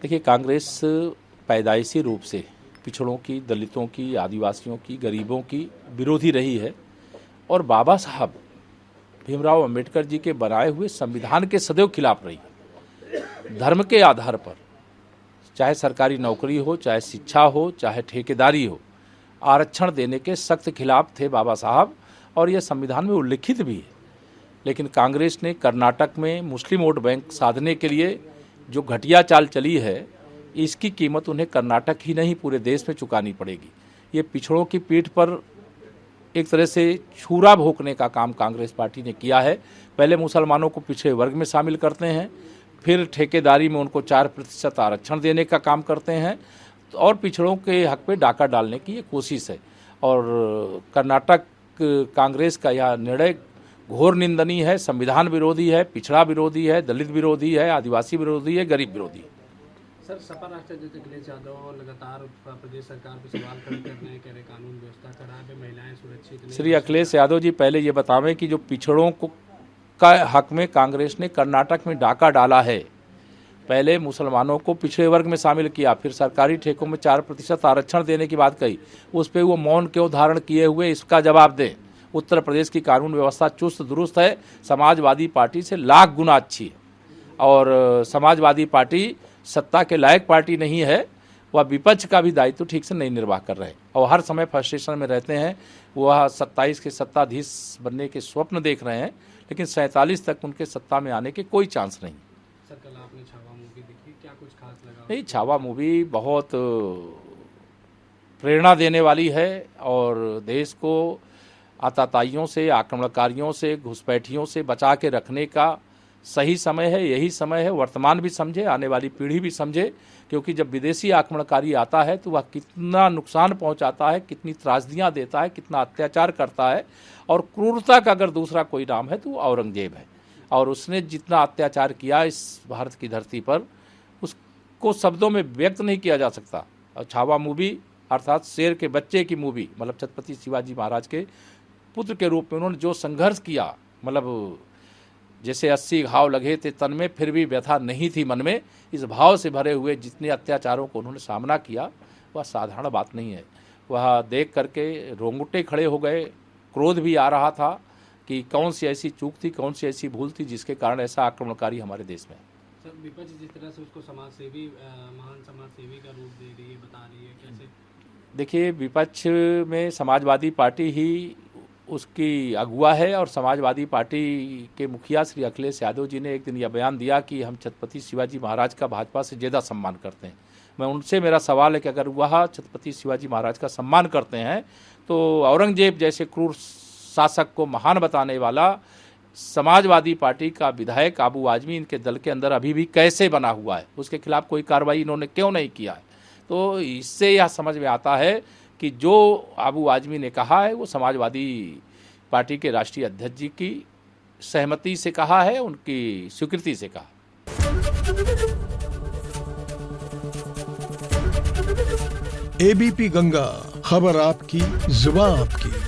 देखिए, कांग्रेस पैदाइशी रूप से पिछड़ों की, दलितों की, आदिवासियों की, गरीबों की विरोधी रही है और बाबा साहब भीमराव अंबेडकर जी के बनाए हुए संविधान के सदैव खिलाफ रही है। धर्म के आधार पर, चाहे सरकारी नौकरी हो, चाहे शिक्षा हो, चाहे ठेकेदारी हो, आरक्षण देने के सख्त खिलाफ थे बाबा साहब और यह संविधान में उल्लिखित भी है। लेकिन कांग्रेस ने कर्नाटक में मुस्लिम वोट बैंक साधने के लिए जो घटिया चाल चली है, इसकी कीमत उन्हें कर्नाटक ही नहीं पूरे देश में चुकानी पड़ेगी। ये पिछड़ों की पीठ पर एक तरह से छुरा भोंकने का काम कांग्रेस पार्टी ने किया है। पहले मुसलमानों को पिछड़े वर्ग में शामिल करते हैं, फिर ठेकेदारी में उनको 4% आरक्षण देने का काम करते हैं और पिछड़ों के हक पे डाका डालने की ये कोशिश है। और कर्नाटक कांग्रेस का यह निर्णय घोर निंदनीय है, संविधान विरोधी है, पिछड़ा विरोधी है, दलित विरोधी है, आदिवासी विरोधी है, गरीब विरोधी है। सर, सपा राष्ट्राध्यक्ष अखिलेश यादव लगातार प्रदेश सरकार पर सवाल खड़े कर रहे हैं, कह रहे कानून व्यवस्था खराब है, महिलाएं सुरक्षित नहीं। श्री अखिलेश यादव जी, पहले ये बतावें कि जो पिछड़ों को का हक में कांग्रेस ने कर्नाटक में डाका डाला है, पहले मुसलमानों को पिछड़े वर्ग में शामिल किया, फिर सरकारी ठेकों में 4% आरक्षण देने की बात कही, उस पर वो मौन क्यों धारण किए हुए, इसका जवाब दें। उत्तर प्रदेश की कानून व्यवस्था चुस्त दुरुस्त है, समाजवादी पार्टी से लाख गुना अच्छी है और समाजवादी पार्टी सत्ता के लायक पार्टी नहीं है, वह विपक्ष का भी दायित्व ठीक से नहीं निर्वाह कर रहे और हर समय फ्रस्ट्रेशन में रहते हैं। वह 27 के सत्ताधीश बनने के स्वप्न देख रहे हैं, लेकिन 47 तक उनके सत्ता में आने के कोई चांस नहीं। सर, कल आपने छावा मूवी देखी, क्या कुछ खास लगा? नहीं, छावा मूवी बहुत प्रेरणा देने वाली है और देश को आतताइयों से, आक्रमणकारियों से, घुसपैठियों से बचा के रखने का सही समय है। यही समय है, वर्तमान भी समझे, आने वाली पीढ़ी भी समझे, क्योंकि जब विदेशी आक्रमणकारी आता है तो वह कितना नुकसान पहुंचाता है, कितनी त्रासदियां देता है, कितना अत्याचार करता है। और क्रूरता का अगर दूसरा कोई नाम है तो वो औरंगजेब है और उसने जितना अत्याचार किया इस भारत की धरती पर, उसको शब्दों में व्यक्त नहीं किया जा सकता। और छावा मूवी अर्थात शेर के बच्चे की मूवी, मतलब छत्रपति शिवाजी महाराज के पुत्र के रूप में उन्होंने जो संघर्ष किया, मतलब जैसे 80 घाव लगे थे तन में फिर भी व्यथा नहीं थी मन में, इस भाव से भरे हुए जितने अत्याचारों को उन्होंने सामना किया, वह साधारण बात नहीं है। वह देख करके रोंगटे खड़े हो गए, क्रोध भी आ रहा था कि कौन सी ऐसी चूक थी, कौन सी ऐसी भूल थी जिसके कारण ऐसा आक्रमणकारी हमारे देश में। सर, विपक्ष जिस तरह से उसको समाजसेवी, महान समाजसेवी का रूप दे रही है, बता रही है, कैसे? देखिए, विपक्ष में समाजवादी पार्टी ही उसकी अगुआ है और समाजवादी पार्टी के मुखिया श्री अखिलेश यादव जी ने एक दिन यह बयान दिया कि हम छत्रपति शिवाजी महाराज का भाजपा से ज़्यादा सम्मान करते हैं। मैं उनसे, मेरा सवाल है कि अगर वह छत्रपति शिवाजी महाराज का सम्मान करते हैं तो औरंगजेब जैसे क्रूर शासक को महान बताने वाला समाजवादी पार्टी का विधायक आबू आजमी इनके दल के अंदर अभी भी कैसे बना हुआ है, उसके खिलाफ कोई कार्रवाई इन्होंने क्यों नहीं किया है? तो इससे यह समझ में आता है कि जो आबू आजमी ने कहा है वो समाजवादी पार्टी के राष्ट्रीय अध्यक्ष जी की सहमति से कहा है, उनकी स्वीकृति से कहा। एबीपी गंगा, खबर आपकी, जुबान आपकी।